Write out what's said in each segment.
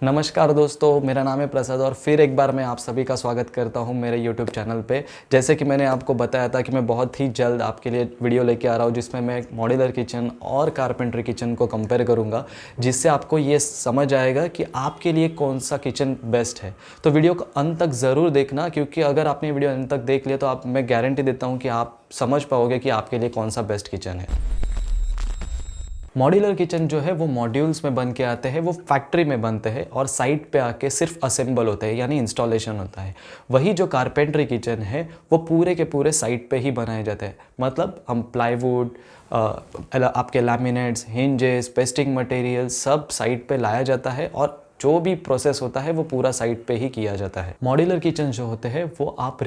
नमस्कार दोस्तों, मेरा नाम है प्रसाद और फिर एक बार मैं आप सभी का स्वागत करता हूं मेरे YouTube चैनल पे। जैसे कि मैंने आपको बताया था कि मैं बहुत ही जल्द आपके लिए वीडियो लेके आ रहा हूं जिसमें मैं मॉड्यूलर किचन और कारपेंटरी किचन को कंपेयर करूंगा, जिससे आपको ये समझ आएगा कि आपके लिए कौन सा किचन बेस्ट है। तो वीडियो को अंत तक ज़रूर देखना, क्योंकि अगर आपने वीडियो अंत तक देख लिया तो मैं गारंटी देता हूँ कि आप समझ पाओगे कि आपके लिए कौन सा बेस्ट किचन है। मॉड्यूलर किचन जो है वो मॉड्यूल्स में बन के आते हैं, वो फैक्ट्री में बनते हैं और साइट पे आके सिर्फ असेंबल होते हैं, यानी इंस्टॉलेशन होता है। वही जो कारपेंटरी किचन है वो पूरे के पूरे साइट पे ही बनाए जाते हैं। मतलब हम प्लाईवुड, आपके लैमिनेट्स, हिंजेस, पेस्टिंग मटेरियल सब साइट पे लाया जाता है और जो भी प्रोसेस होता है वो पूरा साइट पे ही किया जाता है। मॉड्यूलर किचन जो होते हैं वो आप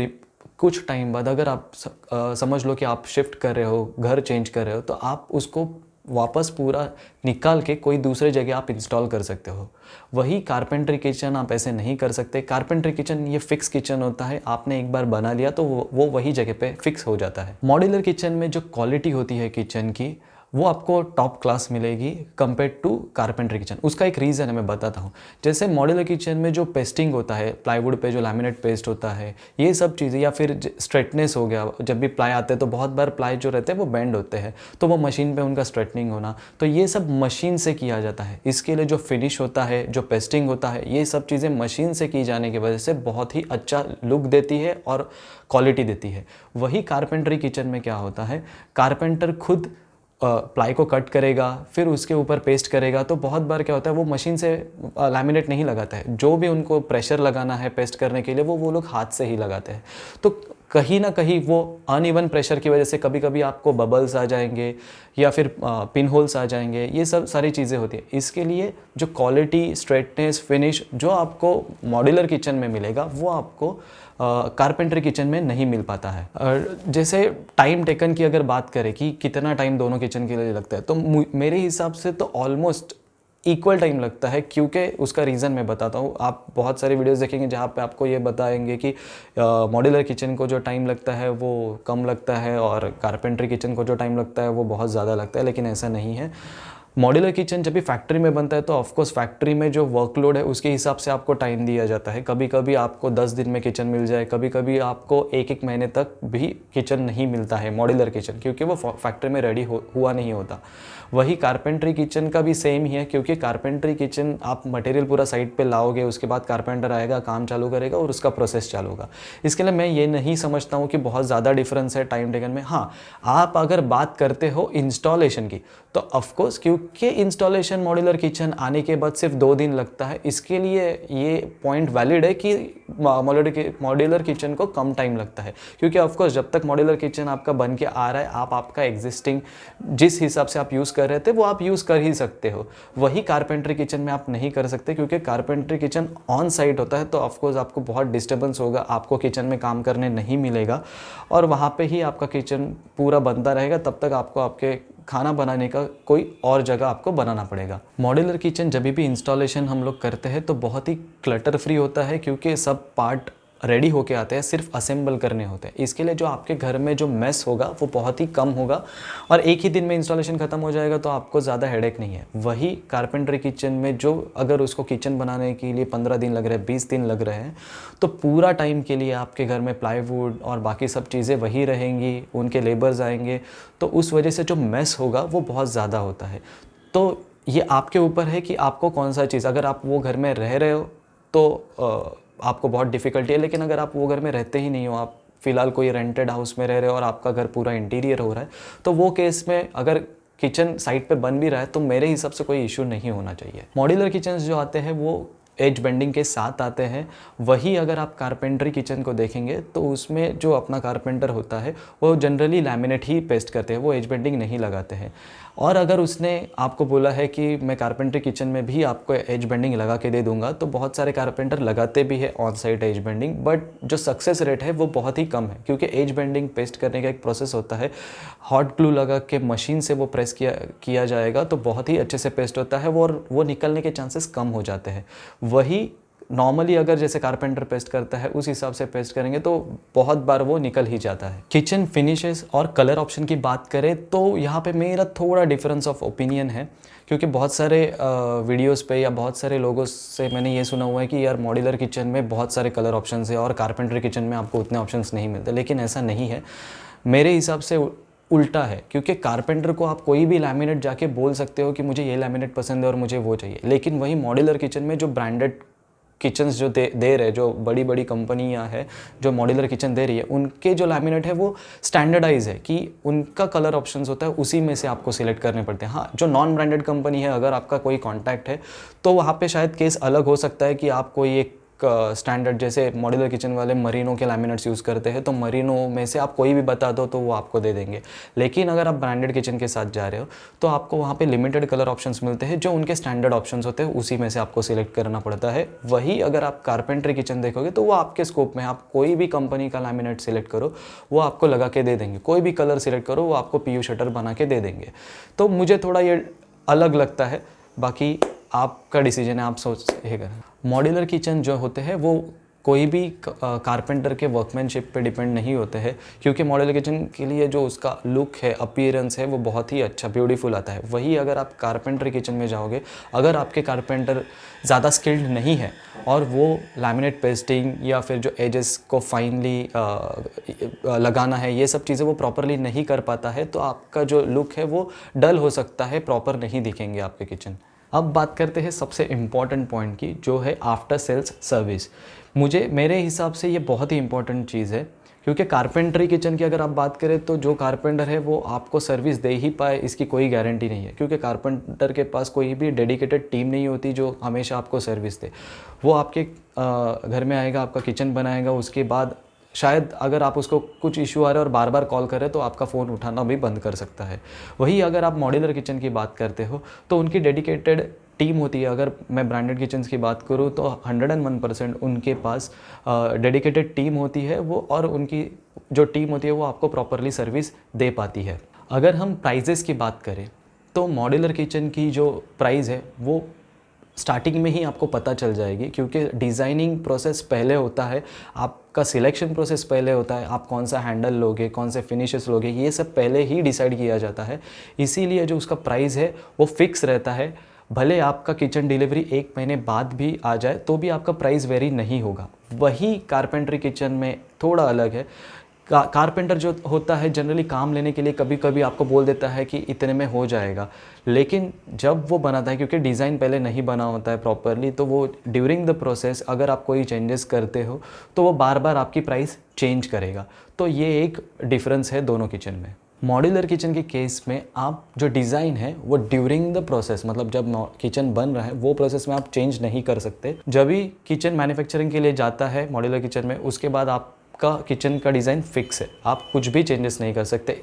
कुछ टाइम बाद, अगर आप समझ लो कि आप शिफ्ट कर रहे हो, घर चेंज कर रहे हो, तो आप उसको वापस पूरा निकाल के कोई दूसरे जगह आप इंस्टॉल कर सकते हो। वही कारपेंटरी किचन आप ऐसे नहीं कर सकते। कारपेंटरी किचन ये फिक्स किचन होता है, आपने एक बार बना लिया तो वो वही जगह पे फिक्स हो जाता है। मॉड्यूलर किचन में जो क्वालिटी होती है किचन की वो आपको टॉप क्लास मिलेगी कंपेयर टू कारपेंटरी किचन। उसका एक रीज़न है, मैं बताता हूँ। जैसे मॉड्यूलर किचन में जो पेस्टिंग होता है, प्लाईवुड पे जो लैमिनेट पेस्ट होता है, ये सब चीज़ें, या फिर स्ट्रेटनेस हो गया, जब भी प्लाई आते हैं तो बहुत बार प्लाई जो रहते हैं वो बेंड होते हैं, तो वो मशीन पे उनका स्ट्रेटनिंग होना, तो ये सब मशीन से किया जाता है। इसके लिए जो फिनिश होता है, जो पेस्टिंग होता है, ये सब चीज़ें मशीन से की जाने की वजह से बहुत ही अच्छा लुक देती है और क्वालिटी देती है। वही कारपेंटरी किचन में क्या होता है, कारपेंटर खुद प्लाई को कट करेगा, फिर उसके ऊपर पेस्ट करेगा। तो बहुत बार क्या होता है, वो मशीन से लैमिनेट नहीं लगाता है, जो भी उनको प्रेशर लगाना है पेस्ट करने के लिए वो लोग हाथ से ही लगाते हैं। तो कहीं ना कहीं वो अनइवन प्रेशर की वजह से कभी कभी आपको बबल्स आ जाएंगे या फिर पिन होल्स आ जाएंगे, ये सब सारी चीज़ें होती हैं। इसके लिए जो क्वालिटी, स्ट्रेटनेस, फिनिश जो आपको मॉड्यूलर किचन में मिलेगा वो आपको कारपेंटरी किचन में नहीं मिल पाता है। और जैसे टाइम टेकन की अगर बात करें कि कितना टाइम दोनों किचन के लिए लगता है, तो मेरे हिसाब से तो ऑलमोस्ट इक्वल टाइम लगता है। क्योंकि उसका रीज़न मैं बताता हूँ। आप बहुत सारे वीडियोस देखेंगे जहाँ पे आपको ये बताएंगे कि मॉड्यूलर किचन को जो टाइम लगता है वो कम लगता है और कारपेंटरी किचन को जो टाइम लगता है वो बहुत ज़्यादा लगता है, लेकिन ऐसा नहीं है। मॉड्यूलर किचन जब भी फैक्ट्री में बनता है तो ऑफकोर्स फैक्ट्री में जो वर्कलोड है उसके हिसाब से आपको टाइम दिया जाता है। कभी कभी आपको 10 दिन में किचन मिल जाए, कभी कभी आपको एक महीने तक भी किचन नहीं मिलता है मॉड्यूलर किचन, क्योंकि वो फैक्ट्री में रेडी हुआ नहीं होता। वही कारपेंटरी किचन का भी सेम ही है, क्योंकि कारपेंटरी किचन आप मटेरियल पूरा साइट पे लाओगे, उसके बाद कारपेंटर आएगा, काम चालू करेगा और उसका प्रोसेस चालू होगा। इसके लिए मैं ये नहीं समझता हूँ कि बहुत ज़्यादा डिफरेंस है टाइम टेकन में। हाँ, आप अगर बात करते हो इंस्टॉलेशन की तो ऑफकोर्स, क्योंकि इंस्टॉलेशन मॉड्यूलर किचन आने के बाद सिर्फ 2 दिन लगता है, इसके लिए ये पॉइंट वैलिड है कि मॉड्यूलर किचन को कम टाइम लगता है। क्योंकि ऑफकोर्स जब तक मॉड्यूलर किचन आपका बन के आ रहा है, आप आपका एग्जिस्टिंग जिस हिसाब से आप यूज़ कर रहे थे वो आप यूज़ कर ही सकते हो। वही कारपेंटरी किचन में आप नहीं कर सकते, क्योंकि कारपेंटरी किचन ऑन साइट होता है, तो ऑफकोर्स आपको बहुत डिस्टर्बेंस होगा, आपको किचन में काम करने नहीं मिलेगा और वहाँ पे ही आपका किचन पूरा बनता रहेगा। तब तक आपको आपके खाना बनाने का कोई और जगह आपको बनाना पड़ेगा। मॉड्यूलर किचन जब भी इंस्टॉलेशन हम लोग करते हैं तो बहुत ही क्लटर फ्री होता है, क्योंकि सब पार्ट रेडी होके आते हैं, सिर्फ असेंबल करने होते हैं। इसके लिए जो आपके घर में जो मेस होगा वो बहुत ही कम होगा और एक ही दिन में इंस्टॉलेशन ख़त्म हो जाएगा, तो आपको ज़्यादा हेडेक नहीं है। वही कारपेंटरी किचन में जो अगर उसको किचन बनाने के लिए 15 दिन लग रहे हैं, 20 दिन लग रहे हैं, तो पूरा टाइम के लिए आपके घर में प्लाईवुड और बाकी सब चीज़ें वही रहेंगी, उनके लेबर्स आएंगे, तो उस वजह से जो मेस होगा वो बहुत ज़्यादा होता है। तो ये आपके ऊपर है कि आपको कौन सा चीज़, अगर आप वो घर में रह रहे हो तो आपको बहुत डिफ़िकल्टी है, लेकिन अगर आप वो घर में रहते ही नहीं हो, आप फ़िलहाल कोई रेंटेड हाउस में रह रहे हो और आपका घर पूरा इंटीरियर हो रहा है, तो वो केस में अगर किचन साइट पे बन भी रहा है तो मेरे हिसाब से कोई इशू नहीं होना चाहिए। मॉड्यूलर किचन्स जो आते हैं वो एज बेंडिंग के साथ आते हैं। वही अगर आप कारपेंटरी किचन को देखेंगे तो उसमें जो अपना कारपेंटर होता है वो जनरली लैमिनेट ही पेस्ट करते हैं, वो एज बेंडिंग नहीं लगाते हैं। और अगर उसने आपको बोला है कि मैं कारपेंटरी किचन में भी आपको एज बेंडिंग लगा के दे दूंगा, तो बहुत सारे कारपेंटर लगाते भी है on site as bending, but जो सक्सेस रेट है वो बहुत ही कम है, क्योंकि एज बेंडिंग पेस्ट करने का एक प्रोसेस होता है। हॉट ग्लू लगा के मशीन से वो प्रेस किया जाएगा तो बहुत ही अच्छे से पेस्ट होता है और वो निकलने के चांसेस कम हो जाते हैं। वही नॉर्मली अगर जैसे कारपेंटर पेस्ट करता है उस हिसाब से पेस्ट करेंगे तो बहुत बार वो निकल ही जाता है। किचन फिनिशेस और कलर ऑप्शन की बात करें तो यहाँ पे मेरा थोड़ा डिफरेंस ऑफ ओपिनियन है, क्योंकि बहुत सारे वीडियोस पे या बहुत सारे लोगों से मैंने ये सुना हुआ है कि यार मॉड्यूलर किचन में बहुत सारे कलर ऑप्शंस है और कारपेंटरी किचन में आपको उतने ऑप्शंस नहीं मिलते, लेकिन ऐसा नहीं है। मेरे हिसाब से उल्टा है, क्योंकि कारपेंटर को आप कोई भी लैमिनेट जाके बोल सकते हो कि मुझे ये लैमिनेट पसंद है और मुझे वो चाहिए, लेकिन वही मॉड्यूलर किचन में जो ब्रांडेड किचन्स जो दे रहे, जो बड़ी बड़ी कंपनियां हैं जो मॉड्यूलर किचन दे रही है, उनके जो लैमिनेट है वो स्टैंडर्डाइज है कि उनका कलर ऑप्शंस होता है, उसी में से आपको सिलेक्ट करने पड़ते हैं। हाँ, जो नॉन ब्रांडेड कंपनी है, अगर आपका कोई कॉन्टैक्ट है तो वहाँ पे शायद केस अलग हो सकता है कि आप कोई एक स्टैंडर्ड, जैसे मॉड्यूलर किचन वाले मरीनो के लैमिनेट्स यूज़ करते हैं, तो मरीनो में से आप कोई भी बता दो तो वो आपको दे देंगे। लेकिन अगर आप ब्रांडेड किचन के साथ जा रहे हो तो आपको वहाँ पे लिमिटेड कलर ऑप्शंस मिलते हैं, जो उनके स्टैंडर्ड ऑप्शंस होते हैं उसी में से आपको सिलेक्ट करना पड़ता है। वही अगर आप कारपेंटरी किचन देखोगे तो वो आपके स्कोप में, आप कोई भी कंपनी का लैमिनेट सिलेक्ट करो वो आपको लगा के दे देंगे, कोई भी कलर सिलेक्ट करो वो आपको पीयू शटर बना के दे देंगे। तो मुझे थोड़ा ये अलग लगता है, बाकी आपका डिसीजन है, आप सोचिएगा। मॉड्यूलर किचन जो होते हैं वो कोई भी कारपेंटर के वर्कमैनशिप पे डिपेंड नहीं होते हैं, क्योंकि मॉड्यूलर किचन के लिए जो उसका लुक है, अपीयरेंस है, वो बहुत ही अच्छा ब्यूटीफुल आता है। वही अगर आप कारपेंटर किचन में जाओगे, अगर आपके कारपेंटर ज़्यादा स्किल्ड नहीं है और वो लैमिनेट पेस्टिंग या फिर जो एजेस को फाइनली लगाना है, ये सब चीज़ें वो प्रॉपरली नहीं कर पाता है, तो आपका जो लुक है वो डल हो सकता है, प्रॉपर नहीं दिखेंगे आपके किचन। अब बात करते हैं सबसे इम्पॉर्टेंट पॉइंट की, जो है आफ्टर सेल्स सर्विस। मेरे हिसाब से ये बहुत ही इम्पॉर्टेंट चीज़ है, क्योंकि कारपेंटरी किचन की अगर आप बात करें तो जो कारपेंटर है वो आपको सर्विस दे ही पाए इसकी कोई गारंटी नहीं है, क्योंकि कारपेंटर के पास कोई भी डेडिकेटेड टीम नहीं होती जो हमेशा आपको सर्विस दे। वो आपके घर में आएगा, आपका किचन बनाएगा, उसके बाद शायद अगर आप उसको कुछ इशू आ रहा है और बार बार कॉल कर रहे हैं तो आपका फ़ोन उठाना भी बंद कर सकता है। वही अगर आप मॉड्यूलर किचन की बात करते हो तो उनकी डेडिकेटेड टीम होती है। अगर मैं ब्रांडेड किचन्स की बात करूँ तो 101% उनके पास डेडिकेटेड टीम होती है वो, और उनकी जो टीम होती है वो आपको प्रॉपरली सर्विस दे पाती है। अगर हम प्राइजेस की बात करें तो मॉड्यूलर किचन की जो प्राइस है वो स्टार्टिंग में ही आपको पता चल जाएगी, क्योंकि डिज़ाइनिंग प्रोसेस पहले होता है, आपका सिलेक्शन प्रोसेस पहले होता है, आप कौन सा हैंडल लोगे, कौन से फिनिशेस लोगे, ये सब पहले ही डिसाइड किया जाता है। इसीलिए जो उसका प्राइस है वो फिक्स रहता है। भले आपका किचन डिलीवरी 1 महीने बाद भी आ जाए तो भी आपका प्राइस वेरी नहीं होगा। वही कारपेंटरी किचन में थोड़ा अलग है। कारपेंटर जो होता है जनरली काम लेने के लिए कभी कभी आपको बोल देता है कि इतने में हो जाएगा, लेकिन जब वो बनाता है, क्योंकि डिज़ाइन पहले नहीं बना होता है प्रॉपरली, तो वो ड्यूरिंग द प्रोसेस अगर आप कोई चेंजेस करते हो तो वो बार बार आपकी प्राइस चेंज करेगा। तो ये एक डिफरेंस है दोनों किचन में। मॉड्यूलर किचन के केस में आप जो डिज़ाइन है वो ड्यूरिंग द प्रोसेस, मतलब जब किचन बन रहा है वो प्रोसेस में आप चेंज नहीं कर सकते। जब भी किचन मैन्युफैक्चरिंग के लिए जाता है मॉड्यूलर किचन में, उसके बाद आपका किचन का डिज़ाइन फिक्स है, आप कुछ भी चेंजेस नहीं कर सकते,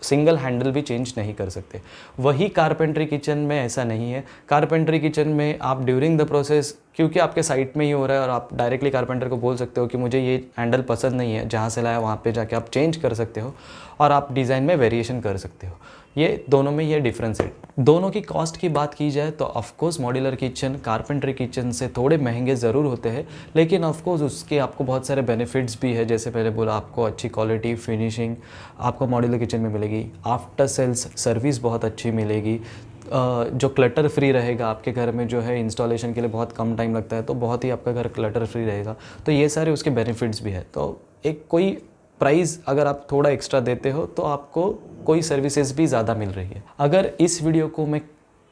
सिंगल हैंडल भी चेंज नहीं कर सकते। वही कारपेंटरी किचन में ऐसा नहीं है। कारपेंटरी किचन में आप ड्यूरिंग द प्रोसेस, क्योंकि आपके साइट में ही हो रहा है और आप डायरेक्टली कारपेंटर को बोल सकते हो कि मुझे ये हैंडल पसंद नहीं है, जहाँ से लाया वहाँ पे जाके आप चेंज कर सकते हो और आप डिज़ाइन में वेरिएशन कर सकते हो। ये दोनों में ये डिफरेंस है। दोनों की कॉस्ट की बात की जाए तो of course modular kitchen carpentry kitchen से थोड़े महंगे ज़रूर होते हैं, लेकिन ऑफकोर्स उसके आपको बहुत सारे बेनिफिट्स भी है। जैसे पहले बोला, आपको अच्छी क्वालिटी फिनिशिंग आपको मॉड्यूलर किचन में मिलेगी, आफ्टर सेल्स सर्विस बहुत अच्छी मिलेगी, जो क्लटर फ्री रहेगा आपके घर में, जो है इंस्टॉलेशन के लिए बहुत कम टाइम लगता है, तो बहुत ही आपका घर क्लटर फ्री रहेगा। तो ये सारे उसके बेनिफिट्स भी है। तो एक कोई प्राइस अगर आप थोड़ा एक्स्ट्रा देते हो तो आपको कोई सर्विसेज भी ज़्यादा मिल रही है। अगर इस वीडियो को मैं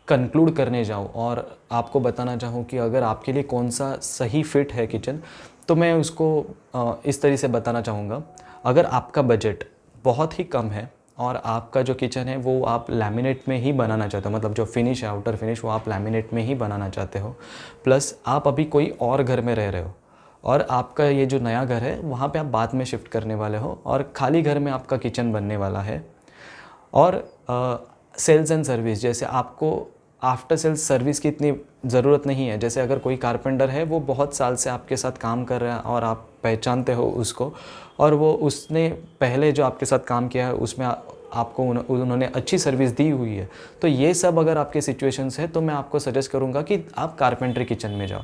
कंक्लूड करने जाऊँ और आपको बताना चाहूँ कि अगर आपके लिए कौन सा सही फिट है किचन, तो मैं उसको इस तरह से बताना चाहूँगा। अगर आपका बजट बहुत ही कम है और आपका जो किचन है वो आप लैमिनेट में ही बनाना चाहते हो, मतलब जो फिनिश है आउटर फिनिश वो आप लैमिनेट में ही बनाना चाहते हो, प्लस आप अभी कोई और घर में रह रहे हो और आपका ये जो नया घर है वहाँ पे आप बाद में शिफ्ट करने वाले हो और खाली घर में आपका किचन बनने वाला है, और सेल्स एंड सर्विस, जैसे आपको आफ्टर सेल्स सर्विस की इतनी ज़रूरत नहीं है। जैसे अगर कोई कारपेंटर है वो बहुत साल से आपके साथ काम कर रहा है और आप पहचानते हो उसको, और वो उसने पहले जो आपके साथ काम किया है उसमें आपको उन्होंने अच्छी सर्विस दी हुई है, तो ये सब अगर आपके सिचुएशंस है तो मैं आपको सजेस्ट करूँगा कि आप कारपेंटरी किचन में जाओ।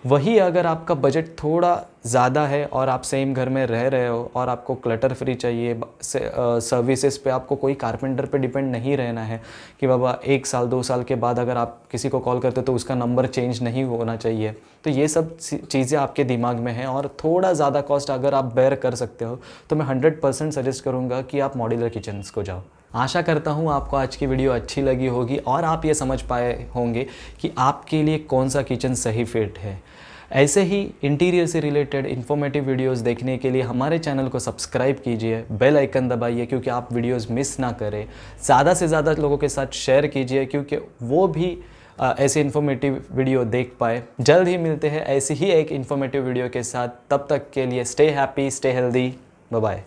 वही अगर आपका बजट थोड़ा ज़्यादा है और आप सेम घर में रह रहे हो और आपको क्लटर फ्री चाहिए, सर्विसेज पे आपको कोई कारपेंटर पे डिपेंड नहीं रहना है कि बाबा 1 साल 2 साल के बाद अगर आप किसी को कॉल करते हो तो उसका नंबर चेंज नहीं होना चाहिए, तो ये सब चीज़ें आपके दिमाग में हैं और थोड़ा ज़्यादा कॉस्ट अगर आप बेयर कर सकते हो तो मैं 100% सजेस्ट करूँगा कि आप मॉड्यूलर किचन्स को जाओ। आशा करता हूँ आपको आज की वीडियो अच्छी लगी होगी और आप ये समझ पाए होंगे कि आपके लिए कौन सा किचन सही फिट है। ऐसे ही इंटीरियर से रिलेटेड इन्फॉर्मेटिव वीडियोस देखने के लिए हमारे चैनल को सब्सक्राइब कीजिए, बेल आइकन दबाइए क्योंकि आप वीडियोस मिस ना करें। ज़्यादा से ज़्यादा लोगों के साथ शेयर कीजिए क्योंकि वो भी ऐसे इन्फॉर्मेटिव वीडियो देख पाए। जल्द ही मिलते हैं ऐसी ही एक इन्फॉर्मेटिव वीडियो के साथ, तब तक के लिए stay happy, stay healthy, bye bye.